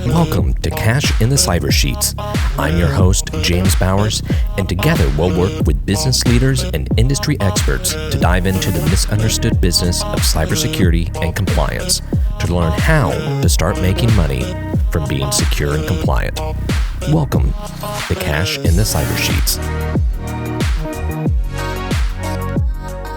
Welcome to Cash in the Cyber Sheets. I'm your host, James Bowers, and together we'll work with business leaders and industry experts to dive into the misunderstood business of cybersecurity and compliance to learn how to start making money from being secure and compliant. Welcome to Cash in the Cyber Sheets.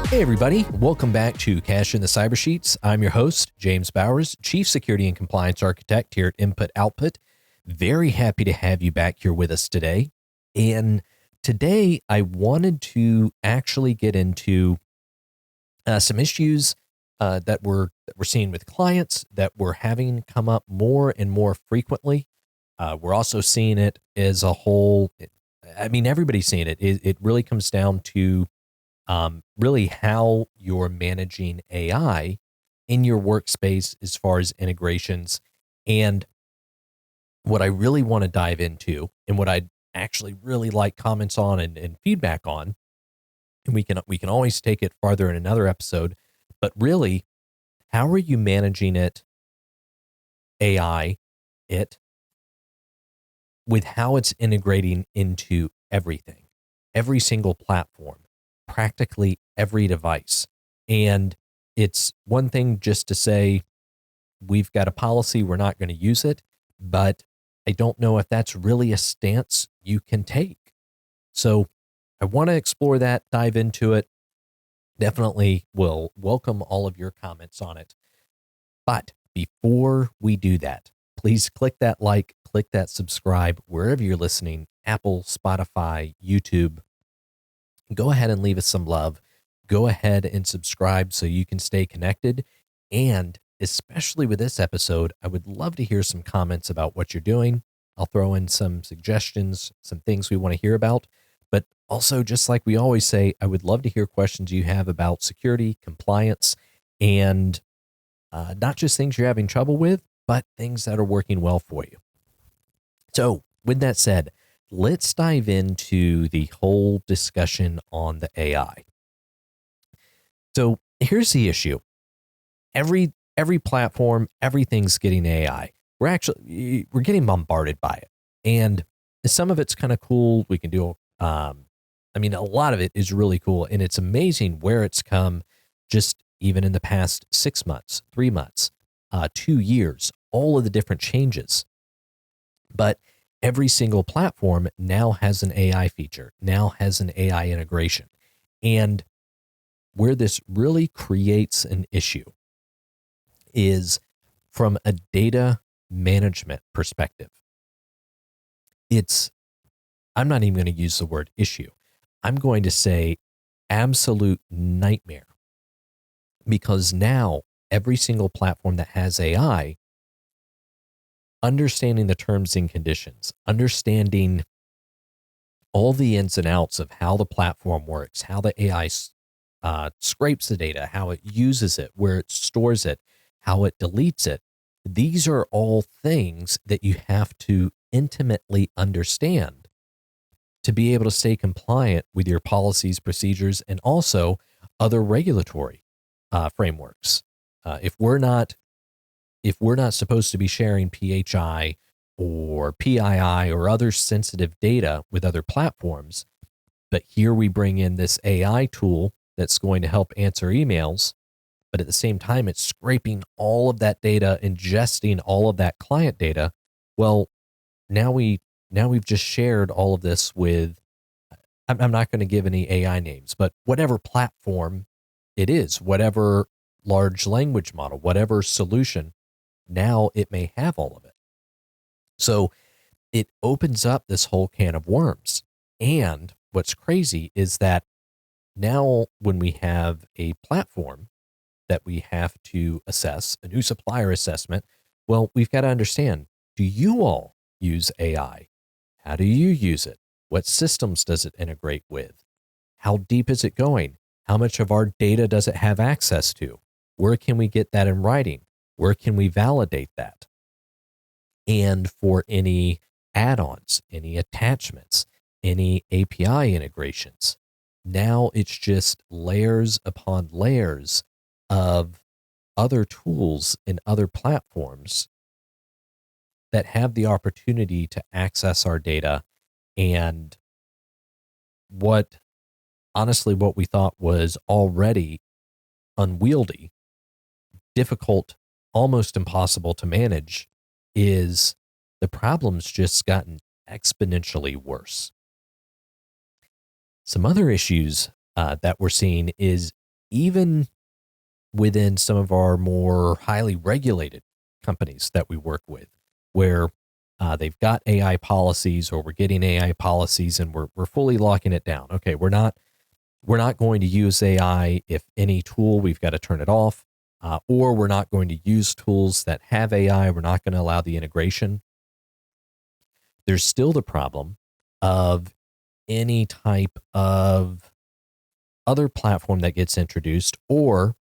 Hey everybody, welcome back to Cash in the Cyber Sheets. I'm your host, James Bowers, Chief Security and Compliance Architect here at Input Output. Very happy to have you back here with us today. And today I wanted to actually get into some issues that we're seeing with clients that we're having come up more and more frequently. We're also seeing it as a whole. I mean, everybody's seeing it. It really comes down to really how you're managing AI in your workspace as far as integrations. And what I really want to dive into and what I'd actually really like comments on and feedback on, and we can always take it farther in another episode, but really, how are you managing it, AI, with how it's integrating into everything, every single platform, practically every device. And it's one thing just to say, we've got a policy, we're not going to use it, but I don't know if that's really a stance you can take. So I want to explore that, dive into it. Definitely will welcome all of your comments on it. But before we do that, please click that like, click that subscribe, wherever you're listening, Apple, Spotify, YouTube. Go ahead and leave us some love. Go ahead and subscribe so you can stay connected. And especially with this episode, I would love to hear some comments about what you're doing. I'll throw in some suggestions, some things we want to hear about. But also, just like we always say, I would love to hear questions you have about security, compliance, and not just things you're having trouble with, but things that are working well for you. So with that said, let's dive into the whole discussion on the AI. So here's the issue. Every platform, everything's getting AI. We're getting bombarded by it. And some of it's kind of cool. We can do, a lot of it is really cool. And it's amazing where it's come just even in the past 6 months, 3 months, 2 years, all of the different changes. But every single platform now has an AI feature, now has an AI integration. And where this really creates an issue is from a data management perspective. I'm not even going to use the word issue. I'm going to say absolute nightmare, because now every single platform that has AI, understanding the terms and conditions, understanding all the ins and outs of how the platform works, how the AI scrapes the data, how it uses it, where it stores it, how it deletes it. These are all things that you have to intimately understand to be able to stay compliant with your policies, procedures, and also other regulatory frameworks. If we're not supposed to be sharing PHI or PII or other sensitive data with other platforms, but here we bring in this AI tool that's going to help answer emails, but at the same time, it's scraping all of that data, ingesting all of that client data. Well, now we've just shared all of this with, I'm not going to give any AI names, but whatever platform it is, whatever large language model, whatever solution, now it may have all of it. So it opens up this whole can of worms. And what's crazy is that now when we have a platform that we have to assess, a new supplier assessment, well, we've got to understand, do you all use AI? How do you use it? What systems does it integrate with? How deep is it going? How much of our data does it have access to? Where can we get that in writing? Where can we validate that? And for any add-ons, any attachments, any API integrations, now it's just layers upon layers of other tools and other platforms that have the opportunity to access our data. And what we thought was already unwieldy, difficult, almost impossible to manage, is the problem's just gotten exponentially worse. Some other issues that we're seeing is even within some of our more highly regulated companies that we work with, where they've got AI policies, or we're getting AI policies and we're fully locking it down. Okay, we're not going to use AI. If any tool, we've got to turn it off, or we're not going to use tools that have AI. We're not going to allow the integration. There's still the problem of any type of other platform that gets introduced, or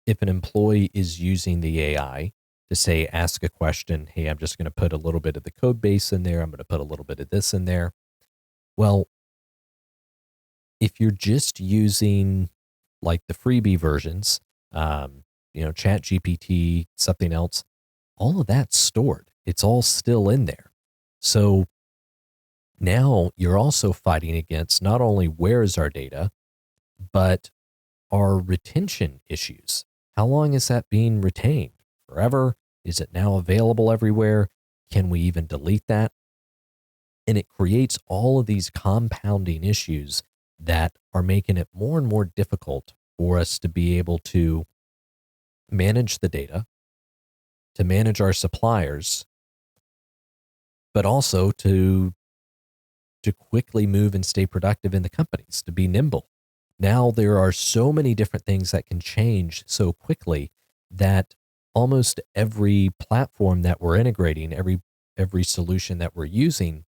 if an employee is using the AI to say, ask a question, hey, I'm just going to put a little bit of the code base in there. I'm going to put a little bit of this in there. Well, if you're just using like the freebie versions, Chat GPT, something else, all of that's stored. It's all still in there. So now you're also fighting against not only where is our data, but our retention issues. How long is that being retained? Forever? Is it now available everywhere? Can we even delete that? And it creates all of these compounding issues that are making it more and more difficult for us to be able to manage the data, to manage our suppliers, but also to quickly move and stay productive in the companies, to be nimble. Now there are so many different things that can change so quickly that almost every platform that we're integrating, every solution that we're using,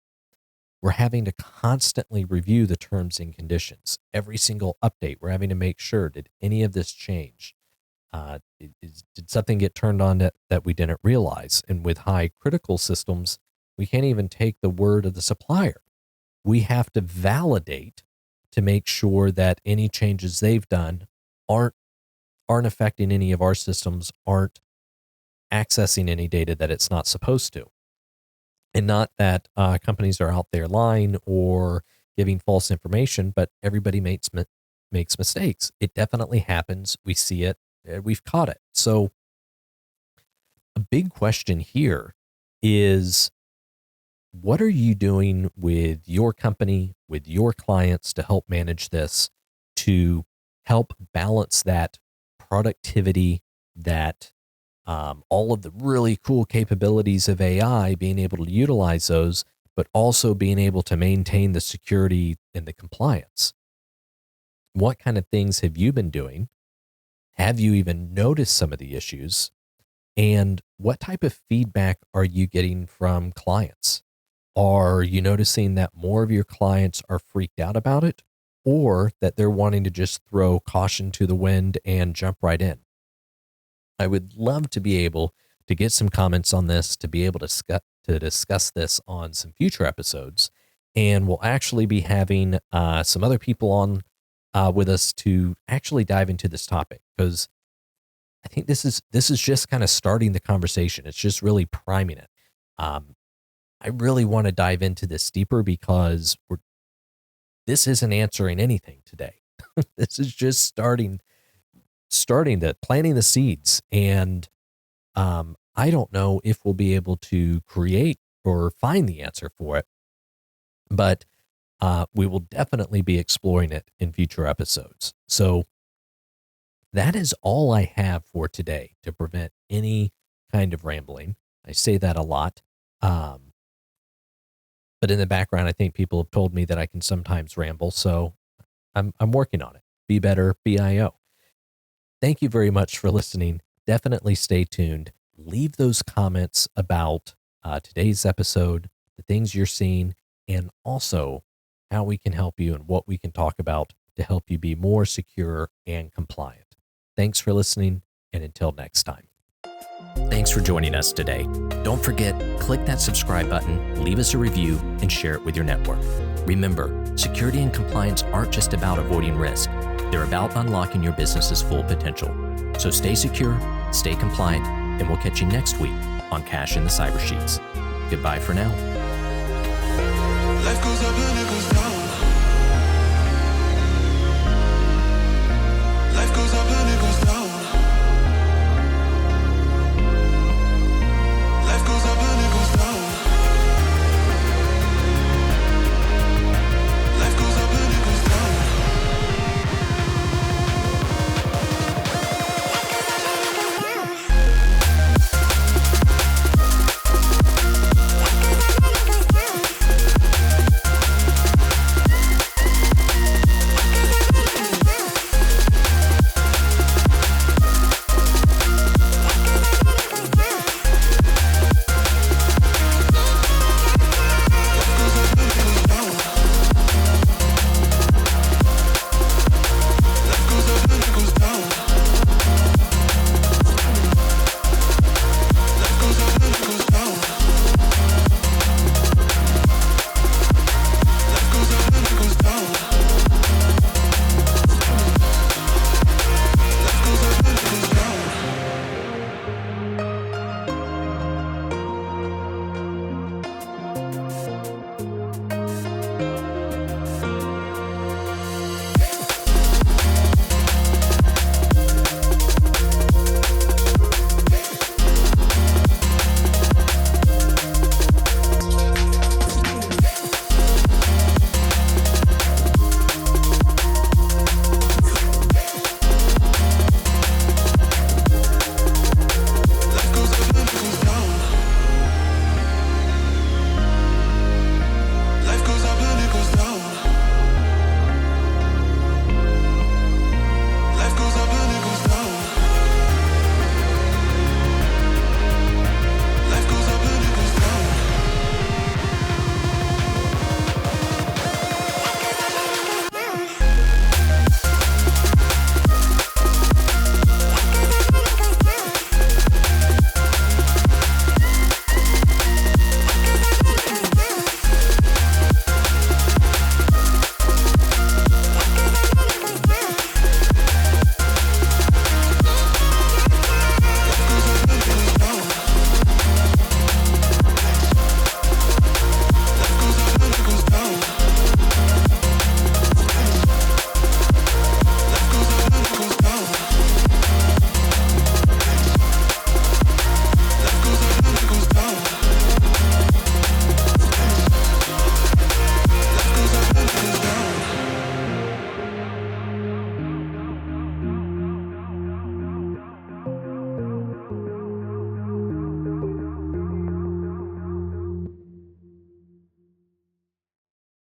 we're having to constantly review the terms and conditions. Every single update, we're having to make sure, did any of this change? Did something get turned on that we didn't realize? And with high critical systems, we can't even take the word of the supplier. We have to validate to make sure that any changes they've done aren't affecting any of our systems, aren't accessing any data that it's not supposed to. And not that companies are out there lying or giving false information, but everybody makes mistakes. It definitely happens. We see it. We've caught it. So a big question here is, what are you doing with your company, with your clients to help manage this, to help balance that productivity, that all of the really cool capabilities of AI, being able to utilize those, but also being able to maintain the security and the compliance? What kind of things have you been doing? Have you even noticed some of the issues? And what type of feedback are you getting from clients? Are you noticing that more of your clients are freaked out about it, or that they're wanting to just throw caution to the wind and jump right in? I would love to be able to get some comments on this, to be able to discuss this on some future episodes. And we'll actually be having some other people on with us to actually dive into this topic, because I think this is just kind of starting the conversation. It's just really priming it. I really want to dive into this deeper, because this isn't answering anything today. This is just starting planting the seeds. And I don't know if we'll be able to create or find the answer for it, but we will definitely be exploring it in future episodes. So that is all I have for today, to prevent any kind of rambling. I say that a lot. But in the background, I think people have told me that I can sometimes ramble. So I'm working on it. Be better, BIO. Thank you very much for listening. Definitely stay tuned. Leave those comments about today's episode, the things you're seeing, and also how we can help you and what we can talk about to help you be more secure and compliant. Thanks for listening, and until next time. Thanks for joining us today. Don't forget, click that subscribe button, leave us a review, and share it with your network. Remember, security and compliance aren't just about avoiding risk. They're about unlocking your business's full potential. So stay secure, stay compliant, and we'll catch you next week on Cash in the Cyber Sheets. Goodbye for now.